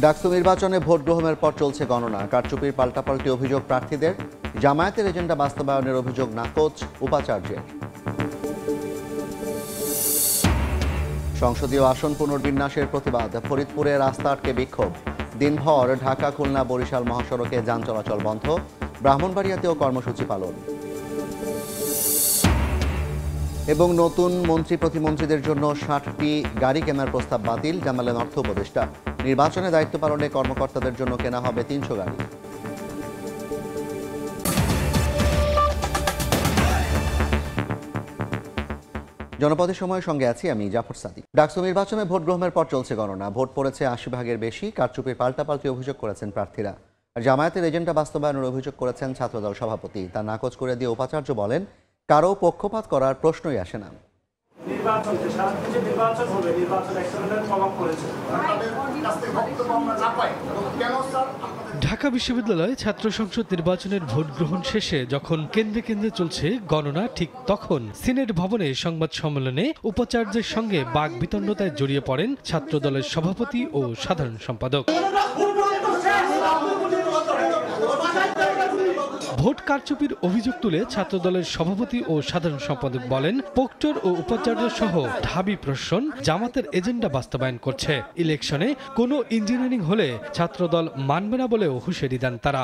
ডাকসু নির্বাচনে ভোট গ্রহণের পর চলছে গণনা। কারচুপির পাল্টাপাল্টি অভিযোগ প্রার্থীদের, জামায়াতের এজেন্ডা বাস্তবায়নের অভিযোগ নাকচ উপাচার্যের। সংসদীয় আসন পুনর্বিন্যাসের প্রতিবাদ, ফরিদপুরে রাস্তা আটকে বিক্ষোভ। দিনভর ঢাকা খুলনা বরিশাল মহাসড়কে যান চলাচল বন্ধ, ব্রাহ্মণবাড়িয়াতেও কর্মসূচি পালন। এবং নতুন মন্ত্রী প্রতিমন্ত্রীদের জন্য 60টি গাড়ি কেনার প্রস্তাব বাতিল, জানালেন অর্থ উপদেষ্টা। নির্বাচনে দায়িত্ব পালনে কর্মকর্তাদের জন্য কেনা হবে 300 গাড়ি। জনপদের সময়ের সঙ্গে আছি আমি জাফর সাদিক। ডাকসু নির্বাচনে ভোট গ্রহণের পর চলছে গণনা। ভোট পড়েছে 80 ভাগের বেশি। কারচুপির পাল্টাপাল্টি অভিযোগ করেছেন প্রার্থীরা। আর জামায়াতের এজেন্ডা বাস্তবায়নের অভিযোগ করেছেন ছাত্রদল সভাপতি। তা নাকচ করে দিয়ে উপাচার্য বলেন, কারো পক্ষপাত করার প্রশ্নই আসে না। ঢাকা বিশ্ববিদ্যালয়ে ছাত্র সংসদ নির্বাচনের ভোট গ্রহণ শেষে যখন কেন্দ্রে কেন্দ্রে চলছে গণনা, ঠিক তখন সিনেট ভবনে সংবাদ সম্মেলনে উপাচার্যের সঙ্গে বাকবিতণ্ডতায় জড়িয়ে পড়েন ছাত্রদলের সভাপতি ও সাধারণ সম্পাদক। ভোট কারচুপির অভিযোগ তুলে ছাত্রদলের সভাপতি ও সাধারণ সম্পাদক বলেন, প্রক্টর ও উপাচার্য সহ ঢাবি প্রশাসন জামাতের এজেন্ডা বাস্তবায়ন করছে। ইলেকশনে কোনো ইঞ্জিনিয়ারিং হলে ছাত্রদল মানবে না বলেও হুঁশিয়ারি দেন তারা।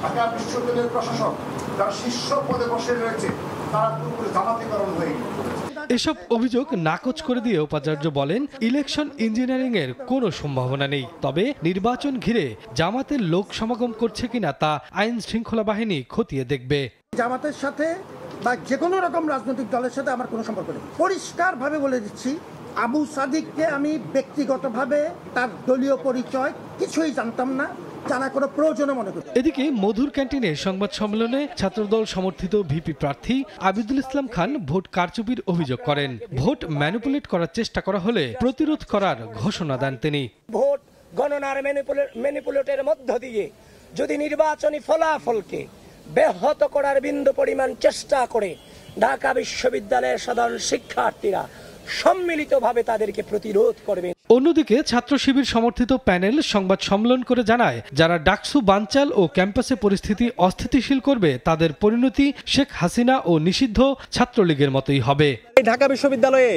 ঢাকা বিশ্ববিদ্যালয়ের প্রশাসক যারা শীর্ষ পদে বসে রয়েছে তারা পুরোপুরি জামাতিকরণ হয়ে গেছে। এসব অভিযোগ নাকচ করে দিয়ে উপাচার্য বলেন, ইলেকশন ইঞ্জিনিয়ারিং এর কোনো সম্ভাবনা নেই। তবে নির্বাচন ঘিরে জামাতের লোক সমাগম করছে কিনা তা আইন শৃঙ্খলা বাহিনী খতিয়ে দেখবে। জামাতের সাথে বা যে কোনো রকম রাজনৈতিক দলের সাথে আমার কোনো সম্পর্ক নেই। পরিষ্কারভাবে বলে দিচ্ছি, আবু সাদিককে আমি ব্যক্তিগতভাবে তার দলীয় পরিচয় কিছুই জানতাম না, জানা কোনো প্রয়োজন মনে করি। এদিকে মধুর ক্যান্টিনে সংবাদ সম্মেলনে ছাত্রদল সমর্থিত ভিপি প্রার্থী আবিদুল ইসলাম খান ভোট কারচুপির অভিযোগ করেন। ভোট ম্যানিপুলেট করার চেষ্টা করা হলে প্রতিরোধ করার ঘোষণা দেন তিনি। ভোট গণনার ম্যানিপুলেটের মধ্য দিয়ে যদি নির্বাচনী ফলাফলকে ব্যাহত করার বিন্দু পরিমাণ চেষ্টা করে ঢাকা বিশ্ববিদ্যালয়ের সাধারণ শিক্ষার্থীরা সম্মিলিতভাবে তাদেরকে প্রতিরোধ করবে। অন্যদিকে ছাত্র শিবির সমর্থিত প্যানেল সংবাদ সম্মেলন করে জানায়, যারা ডাকসু বানচাল ও ক্যাম্পাসে পরিস্থিতি অস্থিতিশীল করবে তাদের পরিণতি শেখ হাসিনা ও নিষিদ্ধ ছাত্রলীগের মতোই হবে। ঢাকা বিশ্ববিদ্যালয়ে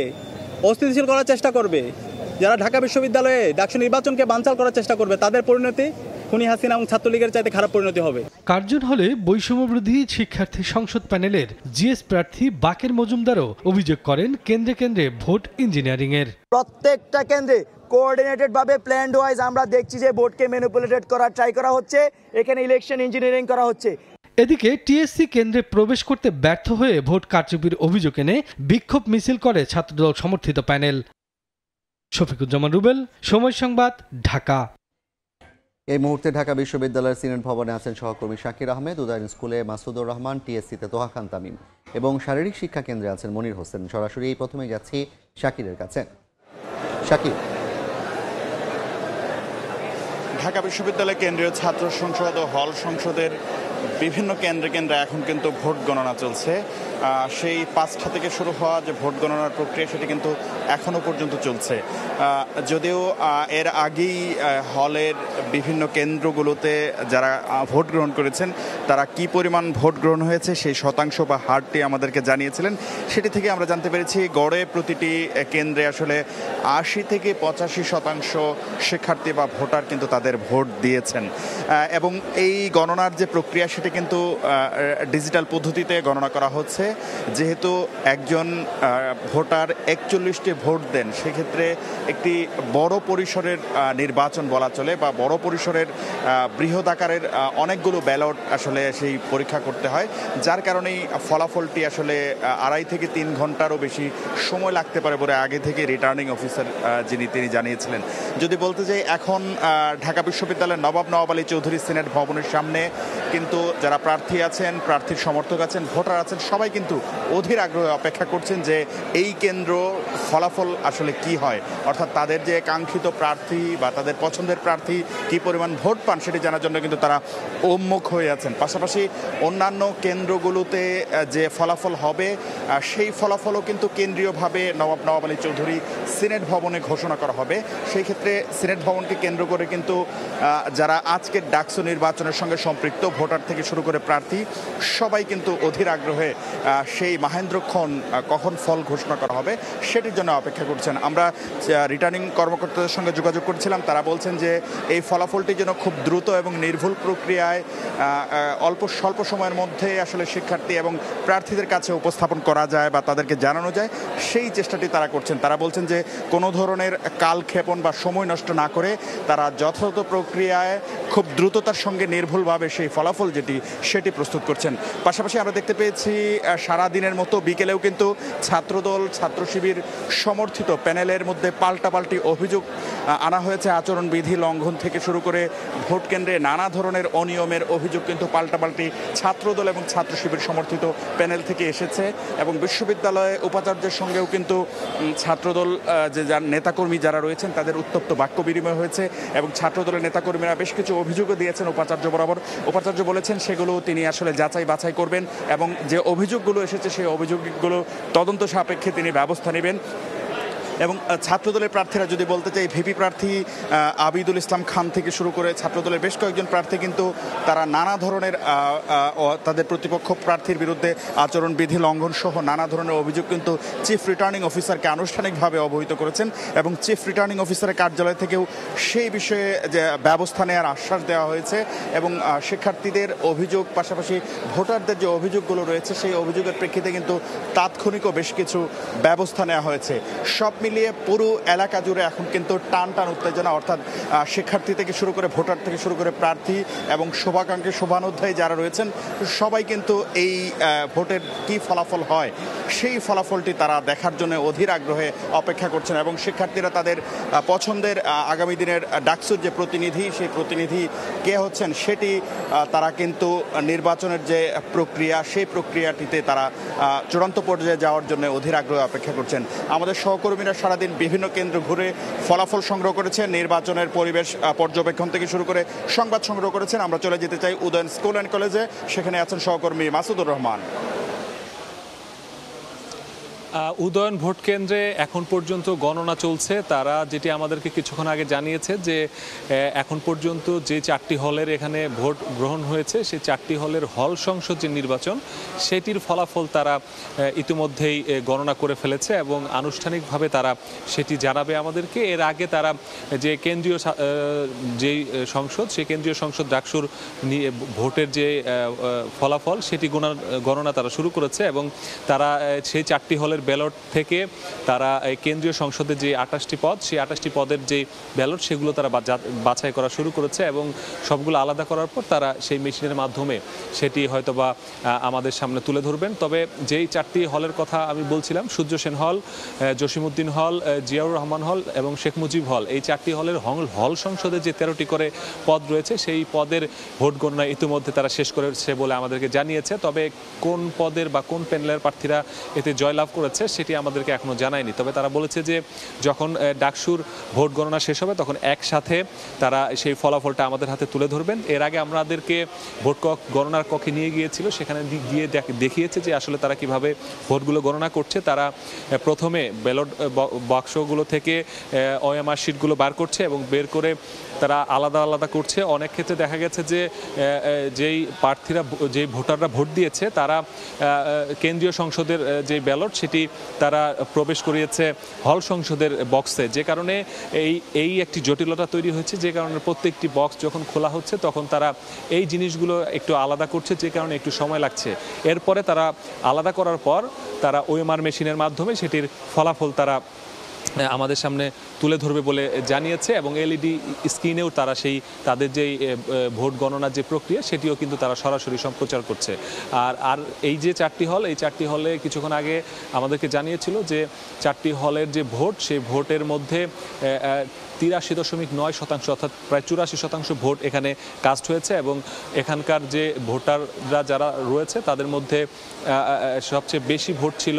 অস্থিতিশীল করার চেষ্টা করবে, যারা ঢাকা বিশ্ববিদ্যালয়ে ডাকসু নির্বাচনকে বানচাল করার চেষ্টা করবে তাদের পরিণতি খুনি হাসিনা এবং ছাত্রলীগের চাইতে খারাপ পরিণতি হবে। কার্জন হলে বৈষম্যবিরোধী শিক্ষার্থী সংসদ প্যানেলের জিএস প্রার্থী বাকের মজুমদারও অভিযোগ করেন, কেন্দ্রে কেন্দ্রে ভোট ইঞ্জিনিয়ারিং এর প্রত্যেকটা কেন্দ্রে কোঅর্ডিনেটেড ভাবে প্ল্যান্ড ওয়াইজ আমরা দেখছি যে ভোটকে ম্যানিপুলেটেড করার ট্রাই করা হচ্ছে, এখানে ইলেকশন ইঞ্জিনিয়ারিং করা হচ্ছে। এদিকে টিএসসি কেন্দ্রে প্রবেশ করতে ব্যর্থ হয়ে ভোট কারচুপির অভিযোগ এনে বিক্ষোভ মিছিল করে ছাত্রদল সমর্থিত প্যানেল। শফিকুজ্জামান রুবেল, সময় সংবাদ, ঢাকা। এই মুহূর্তে ঢাকা বিশ্ববিদ্যালয়ের সিনেট ভবনে আছেন সহকর্মী শাকির আহমেদ, উদয়ন স্কুলে মাসুদুর রহমান, টিএসসিতে তোহা খান তামিম এবং শারীরিক শিক্ষা কেন্দ্রে আছেন মনির হোসেন। সরাসরি এই প্রথমে যাচ্ছি শাকিরের কাছে। শাকির, ঢাকা বিশ্ববিদ্যালয় কেন্দ্রীয় ছাত্র সংসদ ও হল সংসদের বিভিন্ন কেন্দ্রে কেন্দ্রে এখন কিন্তু ভোট গণনা চলছে। সেই 5টা থেকে শুরু হওয়া যে ভোট গণনার প্রক্রিয়া সেটি কিন্তু এখনও পর্যন্ত চলছে। যদিও এর আগেই হলের বিভিন্ন কেন্দ্রগুলোতে যারা ভোট গ্রহণ করেছেন তারা কি পরিমাণ ভোট গ্রহণ হয়েছে সেই শতাংশ বা হারটি আমাদেরকে জানিয়েছিলেন। সেটি থেকে আমরা জানতে পেরেছি গড়ে প্রতিটি কেন্দ্রে আসলে 80 থেকে 85% শিক্ষার্থী বা ভোটার কিন্তু তাদের ভোট দিয়েছেন। এবং এই গণনার যে প্রক্রিয়া সেটি কিন্তু ডিজিটাল পদ্ধতিতে গণনা করা হচ্ছে। যেহেতু একজন ভোটার 41টি ভোট দেন, সেক্ষেত্রে একটি বড় পরিসরের নির্বাচন বলা চলে বা বড় পরিসরের বৃহৎ আকারের অনেকগুলো ব্যালট আসলে সেই পরীক্ষা করতে হয়, যার কারণেই ফলাফলটি আসলে 2.5 থেকে 3 ঘন্টারও বেশি সময় লাগতে পারে বলে আগে থেকে রিটার্নিং অফিসার তিনি জানিয়েছিলেন। যদি বলতে চাই, এখন ঢাকা বিশ্ববিদ্যালয়ের নবাব নওয়াব আলী চৌধুরী সিনেট ভবনের সামনে কিন্তু যারা প্রার্থী আছেন, প্রার্থীর সমর্থক আছেন, ভোটার আছেন, সবাই কিন্তু অধীর আগ্রহে অপেক্ষা করছেন যে এই কেন্দ্র ফলাফল আসলে কি হয়, অর্থাৎ তাদের যে কাঙ্ক্ষিত প্রার্থী বা তাদের পছন্দের প্রার্থী কি পরিমাণ ভোট পান সেটি জানার জন্য কিন্তু তারা উন্মুখ হয়ে আছেন। পাশাপাশি অন্যান্য কেন্দ্রগুলোতে যে ফলাফল হবে সেই ফলাফলও কিন্তু কেন্দ্রীয়ভাবে নবাব আলী চৌধুরী সিনেট ভবনে ঘোষণা করা হবে। সেই ক্ষেত্রে সিনেট ভবনকে কেন্দ্র করে কিন্তু যারা আজকের ডাকসু নির্বাচনের সঙ্গে সম্পৃক্ত ভোটার থেকে শুরু করে প্রার্থী সবাই কিন্তু অধীর আগ্রহে সেই মহেন্দ্রক্ষণ কখন ফল ঘোষণা করা হবে সেটির জন্য অপেক্ষা করছেন। আমরা রিটার্নিং কর্মকর্তাদের সঙ্গে যোগাযোগ করছিলাম, তারা বলছেন যে এই ফলাফলটি যেন খুব দ্রুত এবং নির্ভুল প্রক্রিয়ায় স্বল্প সময়ের মধ্যে আসলে শিক্ষার্থী এবং প্রার্থীদের কাছে উপস্থাপন করা যায় বা তাদেরকে জানানো যায়, সেই চেষ্টাটি তারা করছেন। তারা বলছেন যে কোনো ধরনের কালক্ষেপণ বা সময় নষ্ট না করে তারা যথাযথ প্রক্রিয়ায় খুব দ্রুততার সঙ্গে নির্ভুলভাবে সেই ফলাফল সেটি প্রস্তুত করছেন। পাশাপাশি আমরা দেখতে পেয়েছি সারাদিনের মতো বিকেলেও কিন্তু ছাত্রদল, ছাত্র শিবির সমর্থিত প্যানেলের মধ্যে পাল্টাপাল্টি অভিযোগ আনা হয়েছে। আচরণবিধি লঙ্ঘন থেকে শুরু করে ভোট কেন্দ্রে নানা ধরনের অনিয়মের অভিযোগ কিন্তু পাল্টাপাল্টি ছাত্রদল এবং ছাত্র শিবির সমর্থিত প্যানেল থেকে এসেছে। এবং বিশ্ববিদ্যালয়ে উপাচার্যের সঙ্গেও কিন্তু ছাত্রদল যে নেতাকর্মী যারা রয়েছেন তাদের উত্তপ্ত বাক্য বিনিময় হয়েছে এবং ছাত্রদলের নেতাকর্মীরা বেশ কিছু অভিযোগও দিয়েছেন উপাচার্য বরাবর। উপাচার্য বলেছেন সেগুলো তিনি আসলে যাচাই বাছাই করবেন এবং যে অভিযোগগুলো এসেছে সেই অভিযোগগুলো তদন্ত সাপেক্ষে তিনি ব্যবস্থা নেবেন। এবং ছাত্রদলের প্রার্থীরা যদি বলতে চাই, ভিপি প্রার্থী আবিদুল ইসলাম খান থেকে শুরু করে ছাত্রদলের বেশ কয়েকজন প্রার্থী কিন্তু তারা নানা ধরনের তাদের প্রতিপক্ষ প্রার্থীর বিরুদ্ধে আচরণবিধি লঙ্ঘন সহ নানা ধরনের অভিযোগ কিন্তু চিফ রিটার্নিং অফিসারকে আনুষ্ঠানিকভাবে অবহিত করেছেন এবং চিফ রিটার্নিং অফিসারের কার্যালয় থেকেও সেই বিষয়ে যে ব্যবস্থা নেওয়ার আশ্বাস দেওয়া হয়েছে এবং শিক্ষার্থীদের অভিযোগ পাশাপাশি ভোটারদের যে অভিযোগগুলো রয়েছে সেই অভিযোগের প্রেক্ষিতে কিন্তু তাৎক্ষণিকও বেশ কিছু ব্যবস্থা নেওয়া হয়েছে। সব মিলিয়ে পুরো এলাকা জুড়ে এখন কিন্তু টান উত্তেজনা, অর্থাৎ শিক্ষার্থী থেকে শুরু করে ভোটার থেকে শুরু করে প্রার্থী এবং শুভাকাঙ্ক্ষী শুভানুধ্যায়ী যারা রয়েছেন সবাই কিন্তু এই ভোটের কি ফলাফল হয় সেই ফলাফলটি তারা দেখার জন্য অধীর আগ্রহে অপেক্ষা করছেন এবং শিক্ষার্থীরা তাদের পছন্দের আগামী দিনের ডাকসুর যে প্রতিনিধি সেই প্রতিনিধি কে হচ্ছেন সেটি তারা কিন্তু নির্বাচনের যে প্রক্রিয়া সেই প্রক্রিয়াটিতে তারা চূড়ান্ত পর্যায়ে যাওয়ার জন্য অধীর আগ্রহে অপেক্ষা করছেন। আমাদের সহকর্মীরা সারাদিন বিভিন্ন কেন্দ্র ঘুরে ফলাফল সংগ্রহ করেছেন, নির্বাচনের পরিবেশ পর্যবেক্ষণ থেকে শুরু করে সংবাদ সংগ্রহ করেছেন। আমরা চলে যেতে চাই উদয়ন স্কুল অ্যান্ড কলেজে, সেখানে আছেন সহকর্মী মাসুদুর রহমান। উদয়ন ভোট কেন্দ্রে এখন পর্যন্ত গণনা চলছে। তারা যেটি আমাদেরকে কিছুক্ষণ আগে জানিয়েছে যে এখন পর্যন্ত যে 4টি হলের এখানে ভোট গ্রহণ হয়েছে সেই 4টি হলের হল সংসদ যে নির্বাচন সেটির ফলাফল তারা ইতিমধ্যেই গণনা করে ফেলেছে এবং আনুষ্ঠানিকভাবে তারা সেটি জানাবে আমাদেরকে। এর আগে তারা যে কেন্দ্রীয় যেই সংসদ সেই কেন্দ্রীয় সংসদ ডাকসুর ভোটের যে ফলাফল সেটি গণনা তারা শুরু করেছে এবং তারা সেই 4টি হলের ব্যালট থেকে তারা কেন্দ্রীয় সংসদের যে 28টি পদ সেই 28টি পদের যে ব্যালট সেগুলো তারা বাছাই করা শুরু করেছে এবং সবগুলো আলাদা করার পর তারা সেই মেশিনের মাধ্যমে সেটি হয়তোবা আমাদের সামনে তুলে ধরবেন। তবে যেই 4টি হলের কথা আমি বলছিলাম, সূর্য সেন হল, জসিমউদ্দিন হল, জিয়াউর রহমান হল এবং শেখ মুজিব হল, এই 4টি হলের হল সংসদে যে 13টি করে পদ রয়েছে সেই পদের ভোট গণনা ইতিমধ্যে তারা শেষ করেছে বলে আমাদেরকে জানিয়েছে। তবে কোন পদের বা কোন প্যানেলের প্রার্থীরা এতে জয়লাভ করেছে সেটি আমাদেরকে এখনো জানায়নি। তবে তারা বলেছে যে যখন ডাকসুর ভোট গণনা শেষ হবে তখন একসাথে তারা সেই ফলাফলটা আমাদের হাতে তুলে ধরবেন। এর আগে আমাদেরকে ভোট গণনার কক্ষে নিয়ে গিয়েছিল, সেখানে গিয়ে দেখিয়েছে যে আসলে তারা কিভাবে ভোটগুলো গণনা করছে। তারা প্রথমে ব্যালট বাক্সগুলো থেকে ওএমআর শিটগুলো বার করছে এবং বের করে তারা আলাদা আলাদা করছে। অনেক ক্ষেত্রে দেখা গেছে যে যেই প্রার্থীরা যেই ভোটাররা ভোট দিয়েছে তারা কেন্দ্রীয় সংসদের যে ব্যালট সেটি তারা প্রবেশ করিয়েছে হল সংসদের বক্সে, যে কারণে এই একটি জটিলতা তৈরি হয়েছে। যে কারণে প্রত্যেকটি বক্স যখন খোলা হচ্ছে তখন তারা এই জিনিসগুলো একটু আলাদা করছে, যে কারণে একটু সময় লাগছে। এরপরে তারা আলাদা করার পর তারা ওএমআর মেশিনের মাধ্যমে সেটির ফলাফল তারা আমাদের সামনে তুলে ধরবে বলে জানিয়েছে এবং এলইডি স্ক্রিনেও তারা সেই তাদের যে ভোট গণনার যে প্রক্রিয়া সেটিও কিন্তু তারা সরাসরি সম্প্রচার করছে। আর এই যে 4টি হল, এই 4টি হলে কিছুক্ষণ আগে আমাদেরকে জানিয়েছিল যে 4টি হলের যে ভোট, সেই ভোটের মধ্যে 83.9% অর্থাৎ প্রায় 84% ভোট এখানে কাস্ট হয়েছে এবং এখানকার যে ভোটাররা যারা রয়েছে তাদের মধ্যে সবচেয়ে বেশি ভোট ছিল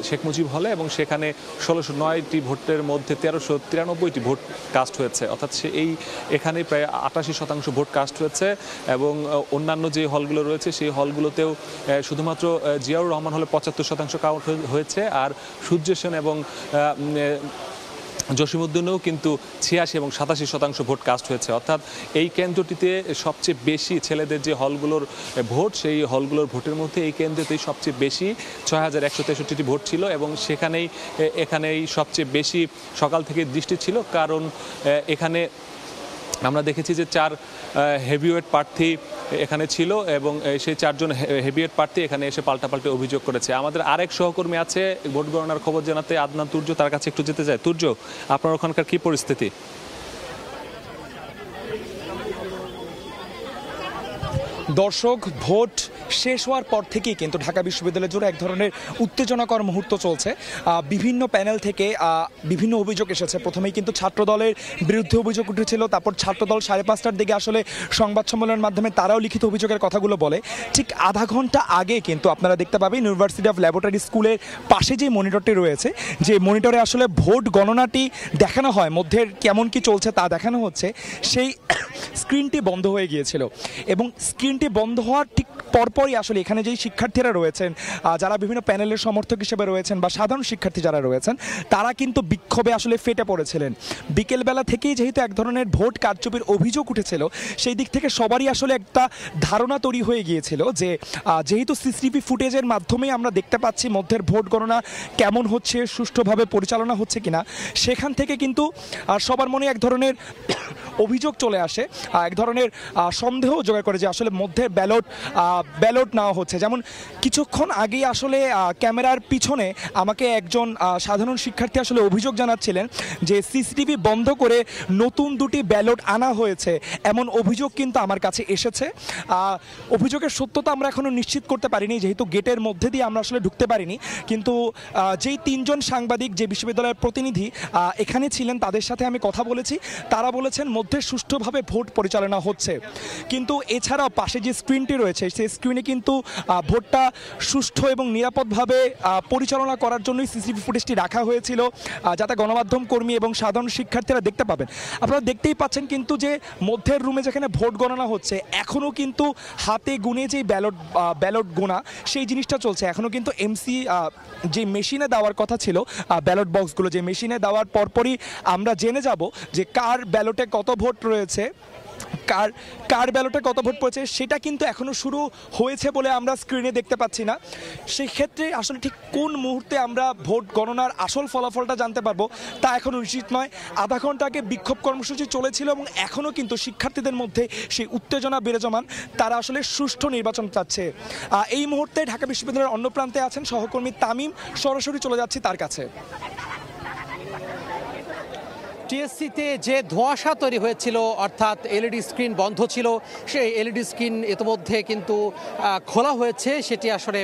শেখ মুজিব হলে এবং সেখানে 1609টি ভোটের মধ্যে 1393টি ভোট কাস্ট হয়েছে, অর্থাৎ এখানে প্রায় 88% ভোট কাস্ট হয়েছে। এবং অন্যান্য যে হলগুলো রয়েছে সেই হলগুলোতেও শুধুমাত্র জিয়াউর রহমান হলে 75% কাউন্ট হয়েছে, আর সূর্য সেন এবং জসিমউদ্দিনেও কিন্তু 86 এবং 87% ভোট কাস্ট হয়েছে। অর্থাৎ এই কেন্দ্রটিতে সবচেয়ে বেশি ছেলেদের যে হলগুলোর ভোট, সেই হলগুলোর ভোটের মধ্যে এই কেন্দ্রতেই সবচেয়ে বেশি 6163টি ভোট ছিল এবং এখানেই সবচেয়ে বেশি সকাল থেকে দৃষ্টি ছিল, কারণ এখানে আমরা দেখেছি যে 4 হেভিওয়েট প্রার্থী এখানে ছিল এবং সেই 4 জন হেভিওয়েট প্রার্থী এখানে এসে পাল্টাপাল্টি অভিযোগ করেছে। আমাদের আরেক সহকর্মী আছে ভোট গণনার খবর জানাতে, আদনান তুর্য, তার কাছে একটু যেতে চাই। তুর্য, আপনার ওখানকার কি পরিস্থিতি? দর্শক, ভোট শেষ হওয়ার পর থেকেই কিন্তু ঢাকা বিশ্ববিদ্যালয় জুড়ে এক ধরনের উত্তেজনাকর মুহূর্ত চলছে। বিভিন্ন প্যানেল থেকে বিভিন্ন অভিযোগ এসেছে। প্রথমেই কিন্তু ছাত্রদলের বিরুদ্ধে অভিযোগ উঠেছিল, তারপর ছাত্রদল 5:30টার দিকে আসলে সংবাদ সম্মেলনের মাধ্যমে তারাও লিখিত অভিযোগের কথাগুলো বলে। ঠিক আধা ঘন্টা আগে কিন্তু আপনারা দেখতে পাবেন ইউনিভার্সিটি অফ ল্যাবরেটরি স্কুলের পাশে যে মনিটরটি রয়েছে, যে মনিটরে আসলে ভোট গণনাটি দেখানো হয়, মধ্যের কেমন কি চলছে তা দেখানো হচ্ছে, সেই স্ক্রিনটি বন্ধ হয়ে গিয়েছিল এবং স্ক্রিনটি বন্ধ হওয়ার ঠিক পরপরই আসলে এখানে যেই শিক্ষার্থীরা রয়েছেন, যারা বিভিন্ন প্যানেলের সমর্থক হিসেবে রয়েছেন বা সাধারণ শিক্ষার্থী যারা রয়েছেন, তারা কিন্তু বিক্ষোভে আসলে ফেটে পড়েছিলেন। বিকেলবেলা থেকেই যেহেতু এক ধরনের ভোট কারচুপির অভিযোগ উঠেছিল, সেই দিক থেকে সবারই আসলে একটা ধারণা তৈরি হয়ে গিয়েছিল যে যেহেতু সিসিটিভি ফুটেজের মাধ্যমেই আমরা দেখতে পাচ্ছি মধ্যের ভোট গণনা কেমন হচ্ছে, সুষ্ঠুভাবে পরিচালনা হচ্ছে কিনা, সেখান থেকে কিন্তু সবার মনে এক ধরনের অভিযোগ চলে আসে, এক ধরনের সন্দেহ জোগাড় করে যে আসলে মধ্যে ব্যালট নেওয়া হচ্ছে। যেমন কিছুক্ষণ আগেই আসলে ক্যামেরার পিছনে আমাকে একজন সাধারণ শিক্ষার্থী আসলে অভিযোগ জানাচ্ছিলেন যে সিসিটিভি বন্ধ করে নতুন 2টি ব্যালট আনা হয়েছে, এমন অভিযোগ কিন্তু আমার কাছে এসেছে। অভিযোগের সত্যতা আমরা এখনও নিশ্চিত করতে পারিনি, যেহেতু গেটের মধ্যে দিয়ে আমরা আসলে ঢুকতে পারিনি, কিন্তু যেই 3 জন সাংবাদিক যে বিশ্ববিদ্যালয়ের প্রতিনিধি এখানে ছিলেন তাদের সাথে আমি কথা বলেছি, তারা বলেছেন মধ্যে সুষ্ঠুভাবে ভোট পরিচালনা হচ্ছে। কিন্তু এছাড়াও পাশে যে স্ক্রিনটি রয়েছে সেই স্ক্রিনে কিন্তু ভোটটা সুষ্ঠু এবং নিরাপদভাবে পরিচালনা করার জন্যই সিসিটিভি ফুটেজটি রাখা হয়েছিল, যাতে গণমাধ্যম কর্মী এবং সাধারণ শিক্ষার্থীরা দেখতে পাবেন। আপনারা দেখতেই পাচ্ছেন কিন্তু যে মধ্যের রুমে যেখানে ভোট গণনা হচ্ছে, এখনও কিন্তু হাতে গুনে যে ব্যালট গোনা সেই জিনিসটা চলছে। এখনও কিন্তু এমসি যে মেশিনে দেওয়ার কথা ছিল, ব্যালট বক্সগুলো যে মেশিনে দেওয়ার পরপরই আমরা জেনে যাব যে কার ব্যালটে কত ভোট রয়েছে, কার ব্যালটে কত ভোট পড়েছে, সেটা কিন্তু এখনও শুরু হয়েছে বলে আমরা স্ক্রিনে দেখতে পাচ্ছি না। সেই ক্ষেত্রে আসলে ঠিক কোন মুহূর্তে আমরা ভোট গণনার আসল ফলাফলটা জানতে পারবো তা এখনও নিশ্চিত নয়। আধা ঘন্টা আগে বিক্ষোভ কর্মসূচি চলেছিল এবং এখনও কিন্তু শিক্ষার্থীদের মধ্যে সেই উত্তেজনা বিরাজমান, তারা আসলে সুষ্ঠু নির্বাচন চাচ্ছে। এই মুহূর্তে ঢাকা বিশ্ববিদ্যালয়ের অন্য প্রান্তে আছেন সহকর্মী তামিম, সরাসরি চলে যাচ্ছি তার কাছে। টিএসসিতে যে ধোঁয়াশা তৈরি হয়েছিল, অর্থাৎ এলইডি স্ক্রিন বন্ধ ছিল, সেই এলইডি স্ক্রিন ইতিমধ্যে কিন্তু খোলা হয়েছে সেটি আসলে,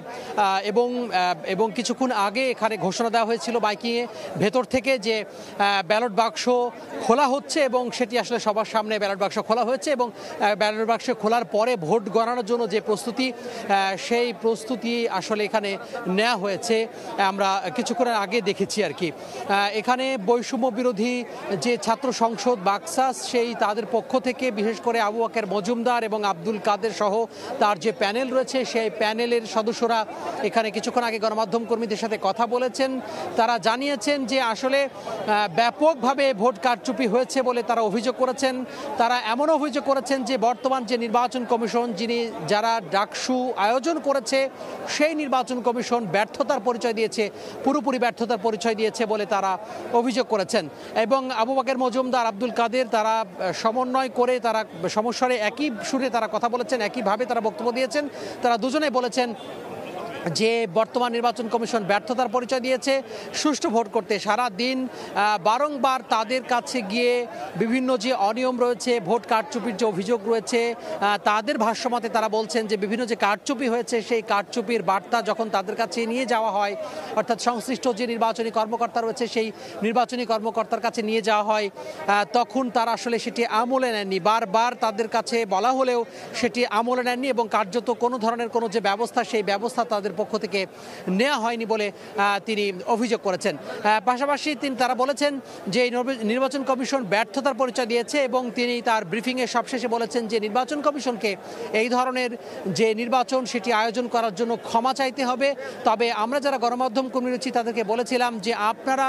এবং কিছুক্ষণ আগে এখানে ঘোষণা দেওয়া হয়েছিল মাইকিংয়ে ভেতর থেকে যে ব্যালট বাক্স খোলা হচ্ছে এবং সেটি আসলে সবার সামনে ব্যালট বাক্স খোলা হয়েছে এবং ব্যালট বাক্স খোলার পরে ভোট গণনার জন্য যে প্রস্তুতি, সেই প্রস্তুতি আসলে এখানে নেওয়া হয়েছে। আমরা কিছুক্ষণ আগে দেখেছি আর কি। এখানে বৈষম্য বিরোধী যে ছাত্র সংসদ বাকসাস, সেই তাদের পক্ষ থেকে বিশেষ করে আবু বকর মজুমদার এবং আব্দুল কাদের সহ তার যে প্যানেল রয়েছে, সেই প্যানেলের সদস্যরা এখানে কিছুক্ষণ আগে গণমাধ্যম কর্মীদের সাথে কথা বলেছেন। তারা জানিয়েছেন যে আসলে ব্যাপকভাবে ভোট কারচুপি হয়েছে বলে তারা অভিযোগ করেছেন। তারা এমন অভিযোগ করেছেন যে বর্তমান যে নির্বাচন কমিশন, যারা ডাকসু আয়োজন করেছে, সেই নির্বাচন কমিশন ব্যর্থতার পরিচয় দিয়েছে, পুরোপুরি ব্যর্থতার পরিচয় দিয়েছে বলে তারা অভিযোগ করেছেন। এবং আবু বকর মজুমদার, আব্দুল কাদের, তারা সমন্বয় করে তারা সমস্যারে একই সুরে তারা কথা বলেছেন, একইভাবে তারা বক্তব্য দিয়েছেন। তারা দুজনে বলেছেন যে বর্তমান নির্বাচন কমিশন ব্যর্থতার পরিচয় দিয়েছে সুষ্ঠু ভোট করতে। সারা দিন বারংবার তাদের কাছে গিয়ে বিভিন্ন যে অনিয়ম রয়েছে, ভোট কারচুপির যে অভিযোগ রয়েছে, তাদের ভাষ্যমতে তারা বলছেন যে বিভিন্ন যে কারচুপি হয়েছে সেই কারচুপির বার্তা যখন তাদের কাছে নিয়ে যাওয়া হয়, অর্থাৎ সংশ্লিষ্ট যে নির্বাচনী কর্মকর্তা রয়েছে সেই নির্বাচনী কর্মকর্তার কাছে নিয়ে যাওয়া হয়, তখন তারা আসলে সেটি আমলে নেননি। বারবার তাদের কাছে বলা হলেও সেটি আমলে নেননি এবং কার্যত কোনো ধরনের কোনো যে ব্যবস্থা সেই ব্যবস্থা তাদের পক্ষ থেকে নেওয়া হয়নি বলে তিনি অভিযোগ করেছেন। পাশাপাশি তারা বলেছেন যে নির্বাচন কমিশন ব্যর্থতার পরিচয় দিয়েছে এবং তিনি তার ব্রিফিংয়ে সবশেষে বলেছেন যে নির্বাচন কমিশনকে এই ধরনের যে নির্বাচন সেটি আয়োজন করার জন্য ক্ষমা চাইতে হবে। তবে আমরা যারা গণমাধ্যম কর্মী রয়েছি তাদেরকে বলেছিলাম যে আপনারা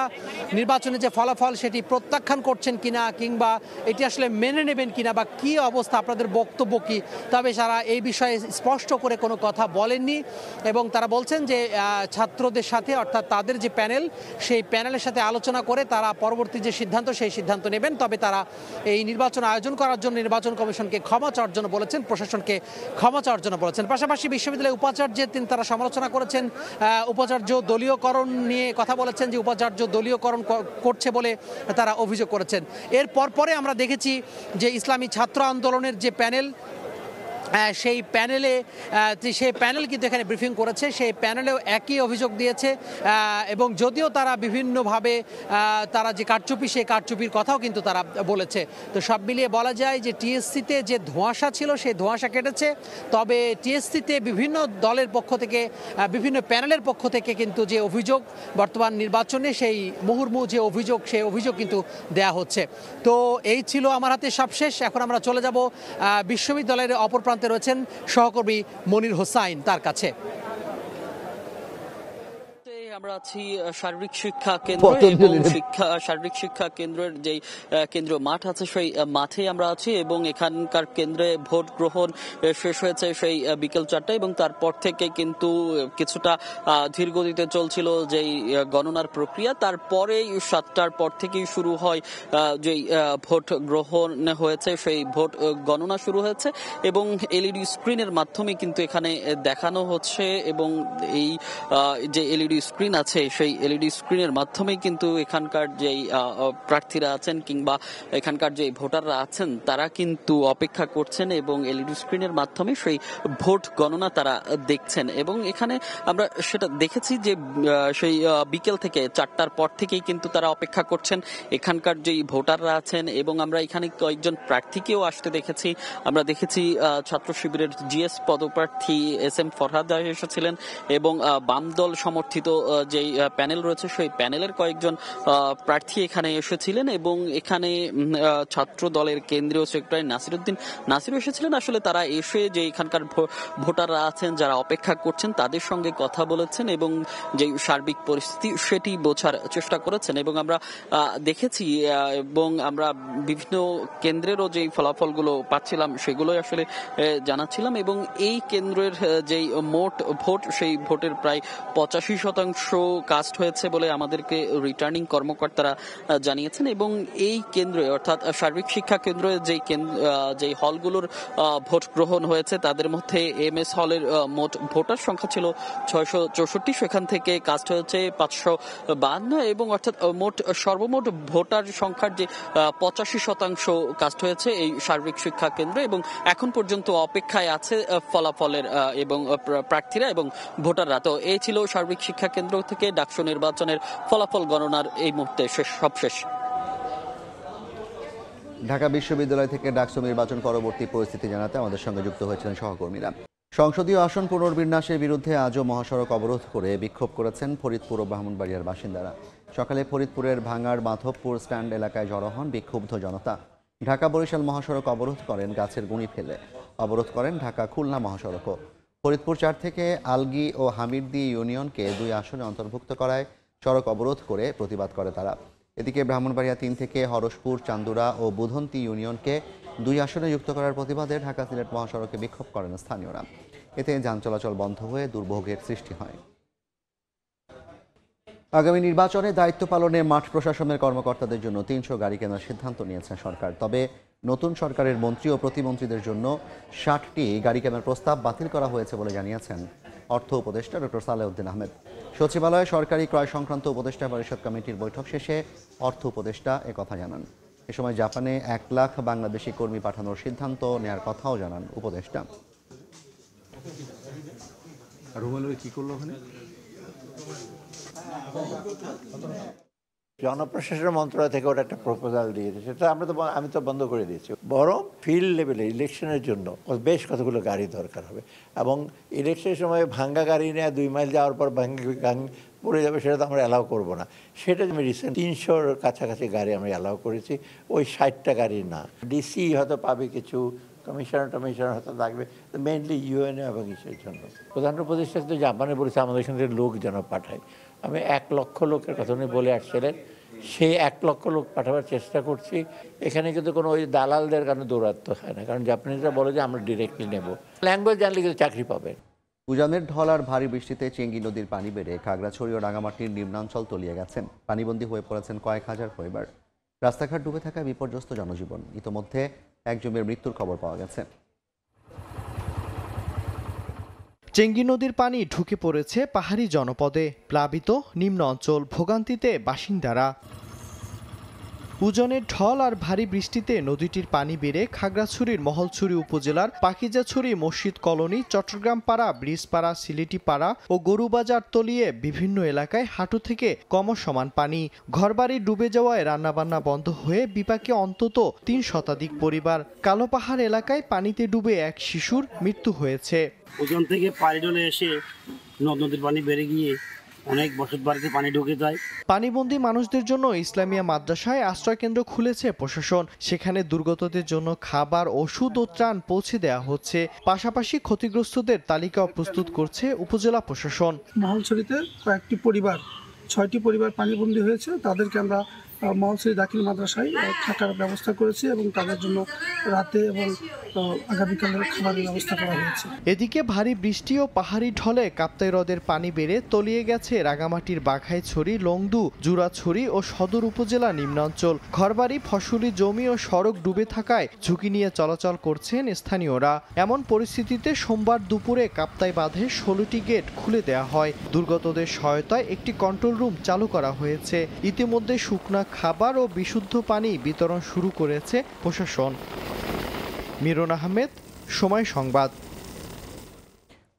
নির্বাচনে যে ফলাফল সেটি প্রত্যাখ্যান করছেন কিনা কিংবা এটি আসলে মেনে নেবেন কিনা বা কী অবস্থা, আপনাদের বক্তব্য কী। তবে তারা এই বিষয়ে স্পষ্ট করে কোনো কথা বলেননি এবং তারা বলছেন যে ছাত্রদের সাথে অর্থাৎ তাদের যে প্যানেল সেই প্যানেলের সাথে আলোচনা করে তারা পরবর্তী যে সিদ্ধান্ত সেই সিদ্ধান্ত নেবেন। তবে তারা এই নির্বাচন আয়োজন করার জন্য নির্বাচন কমিশনকে ক্ষমা চাওয়ার জন্য বলেছেন, প্রশাসনকে ক্ষমা চাওয়ার জন্য বলেছেন। পাশাপাশি বিশ্ববিদ্যালয়ের উপাচার্যের তারা সমালোচনা করেছেন, উপাচার্য দলীয়করণ নিয়ে কথা বলেছেন যে উপাচার্য দলীয়করণ করছে বলে তারা অভিযোগ করেছেন। এর পরে আমরা দেখেছি যে ইসলামী ছাত্র আন্দোলনের যে প্যানেল সেই প্যানেল কিন্তু এখানে ব্রিফিং করেছে, সেই প্যানেলেও একই অভিযোগ দিয়েছে এবং যদিও তারা বিভিন্নভাবে তারা যে কারচুপি সেই কারচুপির কথাও কিন্তু তারা বলেছে। তো সব মিলিয়ে বলা যায় যে টিএসসিতে যে ধোঁয়াশা ছিল সেই ধোঁয়াশা কেটেছে। তবে টিএসসিতে বিভিন্ন দলের পক্ষ থেকে বিভিন্ন প্যানেলের পক্ষ থেকে কিন্তু যে অভিযোগ বর্তমান নির্বাচনে সেই মুহুর্মুহু যে অভিযোগ সেই অভিযোগ কিন্তু দেয়া হচ্ছে। তো এই ছিল আমার হাতে সবশেষ। এখন আমরা চলে যাব বিশ্ববিদ্যালয়ের অপর প্রান্তে রয়েছেন সহকর্মী মনির হোসাইন তার কাছে। আমরা আছি শারীরিক শিক্ষা কেন্দ্র এবং শারীরিক শিক্ষা কেন্দ্রের যে কেন্দ্রীয় মাঠ আছে সেই মাঠে আমরা আছি এবং এখানকার কেন্দ্রে ভোট গ্রহণ শেষ হয়েছে সেই বিকেল 4টায় এবং তারপর থেকে কিন্তু কিছুটা ধীর গতিতে চলছিল যেই গণনার প্রক্রিয়া। তারপরে 7টার পর থেকেই শুরু হয় যেই ভোট গ্রহণ হয়েছে সেই ভোট গণনা শুরু হয়েছে এবং এলইডি স্ক্রিনের মাধ্যমে কিন্তু এখানে দেখানো হচ্ছে এবং এই যে এলইডি স্ক্রিন আছে সেই এলইডি স্ক্রিনের মাধ্যমে কিন্তু এখানকার যে প্রার্থীরা আছেন কিংবা এখানকার যে ভোটাররা আছেন তারা কিন্তু অপেক্ষা করছেন এবং এলইডি স্ক্রিনের মাধ্যমে সেই ভোট গণনা তারা দেখছেন এবং এখানে আমরা সেটা দেখেছি যে সেই বিকেল থেকে 4টার পর থেকেই কিন্তু তারা অপেক্ষা করছেন এখানকার যে ভোটাররা আছেন এবং আমরা এখানে কয়েকজন প্রার্থীকেও আসতে দেখেছি। আমরা দেখেছি ছাত্র শিবিরের জিএস পদপ্রার্থী SM ফরহাদ এসেছিলেন এবং বাম দল সমর্থিত যে প্যানেল রয়েছে সেই প্যানেলের কয়েকজন প্রার্থী এখানে এসেছিলেন এবং এখানে ছাত্র দলের কেন্দ্রীয় সেক্রেটারি নাসিরউদ্দিন নাসির এসেছিলেন। আসলে তারা এসে যে এখানকার ভোটাররা আছেন যারা অপেক্ষা করছেন তাদের সঙ্গে কথা বলেছেন এবং যে সার্বিক পরিস্থিতি সেটি বোঝার চেষ্টা করেছেন এবং আমরা দেখেছি এবং আমরা বিভিন্ন কেন্দ্রেরও যে ফলাফলগুলো পাচ্ছিলাম সেগুলোই আসলে জানাচ্ছিলাম এবং এই কেন্দ্রের যেই মোট ভোট সেই ভোটের প্রায় 85% কাস্ট হয়েছে বলে আমাদেরকে রিটার্নিং কর্মকর্তারা জানিয়েছেন এবং এই কেন্দ্রে অর্থাৎ সার্বিক শিক্ষা কেন্দ্রে যেই হলগুলোর ভোট গ্রহণ হয়েছে তাদের মধ্যে MS হলের মোট ভোটার সংখ্যা ছিল 664, সেখান থেকে কাস্ট হয়েছে 552 এবং অর্থাৎ সর্বমোট ভোটার সংখ্যার যে 85% কাস্ট হয়েছে এই সার্বিক শিক্ষা কেন্দ্রে এবং এখন পর্যন্ত অপেক্ষায় আছে ফলাফলের এবং প্রার্থীরা এবং ভোটাররা। তো এই ছিল সার্বিক শিক্ষা কেন্দ্র থেকে ডাকসু নির্বাচনের ফলাফল গণনার এই মুহূর্তে সবশেষ। ঢাকা বিশ্ববিদ্যালয় থেকে ডাকসু নির্বাচন পরবর্তী পরিস্থিতি জানাতে আমাদের সঙ্গে যুক্ত হয়েছিলেন সহকর্মীরা। সংসদীয় আসন পুনর্বিন্যাসের বিরুদ্ধে আজও মহাসড়ক অবরোধ করে বিক্ষোভ করেছেন ফরিদপুর ও ব্রাহ্মণবাড়িয়ার বাসিন্দারা। সকালে ফরিদপুরের ভাঙার মাধবপুর স্ট্যান্ড এলাকায় জড়ো হন বিক্ষুব্ধ জনতা। ঢাকা বরিশাল মহাসড়ক অবরোধ করেন গাছের গুঁড়ি ফেলে। অবরোধ করেন ঢাকা খুলনা মহাসড়কও। ফরিদপুর 4 থেকে আলগি ও হামিরদি ইউনিয়নকে 2 আসনে অন্তর্ভুক্ত করায় সড়ক অবরোধ করে প্রতিবাদ করে তারা। এদিকে ব্রাহ্মণবাড়িয়া 3 থেকে হরসপুর, চান্দুরা ও বুধন্তি ইউনিয়নকে 2 আসনে যুক্ত করার প্রতিবাদে ঢাকা সিলেট মহাসড়কে বিক্ষোভ করেন স্থানীয়রা। এতে যান চলাচল বন্ধ হয়ে দুর্ভোগের সৃষ্টি হয়। আগামী নির্বাচনে দায়িত্ব পালনে মাঠ প্রশাসনের কর্মকর্তাদের জন্য 300 গাড়ি কেনার সিদ্ধান্ত নিয়েছে সরকার। তবে নতুন সরকারের মন্ত্রী ও প্রতিমন্ত্রীদের জন্য 60টি গাড়ি কেনার প্রস্তাব বাতিল করা হয়েছে বলে জানিয়েছেন অর্থ উপদেষ্টা ডক্টর সালেউদ্দিন আহমেদ। সচিবালয়ে সরকারি ক্রয় সংক্রান্ত উপদেষ্টা পরিষদ কমিটির বৈঠক শেষে অর্থ উপদেষ্টা একথা জানান। এ সময় জাপানে 1 লাখ বাংলাদেশি কর্মী পাঠানোর সিদ্ধান্ত নেওয়ার কথাও জানান উপদেষ্টা। জনপ্রশাসন মন্ত্রণালয় থেকে ওটা একটা প্রপোজাল দিয়েছে, সেটা আমি তো বন্ধ করে দিয়েছি। বরং ফিল্ড লেভেলে ইলেকশনের জন্য বেশ কতগুলো গাড়ি দরকার হবে, এবং ইলেকশনের সময় ভাঙ্গা গাড়ি নিয়ে 2 মাইল যাওয়ার পর পড়ে যাবে, সেটা তো আমরা অ্যালাউ করবো না। সেটা আমি রিসেন্ট 300-র কাছাকাছি গাড়ি আমরা অ্যালাউ করেছি, ওই 60টা গাড়ি না। ডিসি হয়তো পাবে কিছু, কমিশনার হয়তো লাগবে, মেইনলি ইউএনএ এবং ইসের জন্য। প্রধান উপদেষ্টা তো জাপানে বলেছে আমাদের এখান থেকে লোক যেন পাঠায়। আমি 1 লক্ষ লোকের কথা উনি বলে আসছিলেন, সেই 1 লক্ষ লোক পাঠাবার চেষ্টা করছি। এখানে কিন্তু কোনো ওই দালালদের কারণে দৌরাত্ম্য হয় না, কারণ জাপানিজরা বলে যে আমরা ডিরেক্টলি নেব। ল্যাঙ্গুয়েজ জানলে কিন্তু চাকরি পাবেন। উজানের ঢল আর ভারী বৃষ্টিতে চেঙ্গি নদীর পানি বেড়ে খাগড়াছড়ি ও রাঙামাটির নিম্নাঞ্চল তলিয়ে গেছেন। পানিবন্দী হয়ে পড়েছেন কয়েক হাজার পরিবার। রাস্তাঘাট ডুবে থাকায় বিপর্যস্ত জনজীবন। ইতোমধ্যে একজনের মৃত্যুর খবর পাওয়া গেছে। চেঙ্গি নদীর পানি ঢুকে পড়েছে পাহাড়ি জনপদে, প্লাবিত নিম্ন অঞ্চল, ভোগান্তিতে বাসিন্দারা। উজানের ঢল আর ভারী বৃষ্টিতে নদীটির পানি বেড়ে খাগড়াছড়ির মহলছড়ি উপজেলার পাকিজাছড়ি মসজিদ কলোনি, চট্টগ্রাম পাড়া, ব্রিজপাড়া, সিলেটি পাড়া ও গরুবাজার তলিয়ে বিভিন্ন এলাকায় হাঁটু থেকে কমসমান পানি। ঘরবাড়ি ডুবে যাওয়ায় রান্নাবান্না বন্ধ হয়ে বিপাকে অন্তত 3 শতাধিক পরিবার। কালোপাহাড় এলাকায় পানিতে ডুবে এক শিশুর মৃত্যু হয়েছে। ওজন থেকে পাড়ি এসে নদীর পানি বেড়ে গিয়ে অনেক বসত বাড়িতে পানি ঢুকে যায়। পানিবন্দী মানুষদের জন্য ইসলামিয়া মাদ্রাসায় আশ্রয়কেন্দ্র খুলেছে প্রশাসন। সেখানে দুর্গতদের জন্য খাবার, ওষুধ ও ত্রাণ পৌঁছে দেওয়া হচ্ছে। পাশাপাশি ক্ষতিগ্রস্তদের তালিকাও প্রস্তুত করছে উপজেলা প্রশাসন। মহলছড়িতে কয়েকটি পরিবার, 6টি পরিবার পানিবন্দী হয়েছে। তাদেরকে আমরা মহলছড়ি দাখিল মাদ্রাসায় থাকার ব্যবস্থা করেছি এবং তাদের জন্য রাতে এবং আগামীকালের খাবারের ব্যবস্থা করা হয়েছে। এদিকে ভারী বৃষ্টি ও পাহাড়ি ঢলে কাপ্তাই হ্রদের পানি বেড়ে তলিয়ে গেছে রাঙামাটির বাঘাইছড়ি, লংদু, জুরাছড়ি ও সদর উপজেলা নিম্নাঞ্চল। ঘরবাড়ি, ফসলি জমি ও সড়ক ডুবে থাকায় ঝুঁকি নিয়ে চলাচল করছেন স্থানীয়রা। এমন পরিস্থিতিতে সোমবার দুপুরে কাপ্তাই বাঁধে 16টি গেট খুলে দেওয়া হয়। দুর্গতদের সহায়তায় একটি কন্ট্রোল রুম চালু করা হয়েছে। ইতিমধ্যে শুকনা খাবার ও বিশুদ্ধ পানি বিতরণ শুরু করেছে প্রশাসন। মিরন আহমেদ, সময় সংবাদ।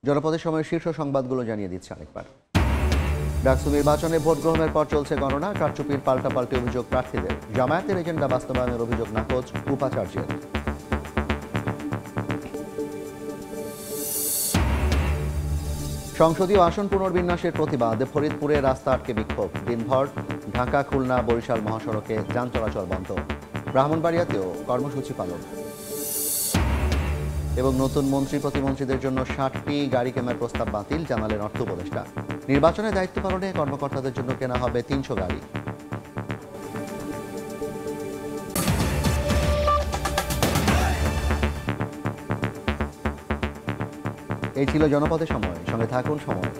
জনপদের সময়ের শীর্ষ সংবাদগুলো জানিয়ে দিচ্ছে আরেকবার। ডাকসু নির্বাচনে ভোট গ্রহণের পর চলছে গণনা। কারচুপির পাল্টাপাল্টি অভিযোগ প্রার্থীদের। জামায়াতের এজেন্ডা বাস্তবায়নের অভিযোগ নাকচ উপাচার্যের। সংসদীয় আসন পুনর্বিন্যাসের প্রতিবাদে ফরিদপুরে রাস্তা আটকে বিক্ষোভ। দিনভর ঢাকা, খুলনা, বরিশাল মহাসড়কে যান চলাচল বন্ধ। ব্রাহ্মণবাড়িয়াতেও কর্মসূচি পালন। এবং নতুন মন্ত্রী প্রতিমন্ত্রীদের জন্য 60টি গাড়ি কেনার প্রস্তাব বাতিল, জানালেন অর্থ উপদেষ্টা। নির্বাচনে দায়িত্ব পালনে কর্মকর্তাদের জন্য কেনা হবে 300 গাড়ি। এই ছিল জনপদের সময়। সঙ্গে থাকুন সময়।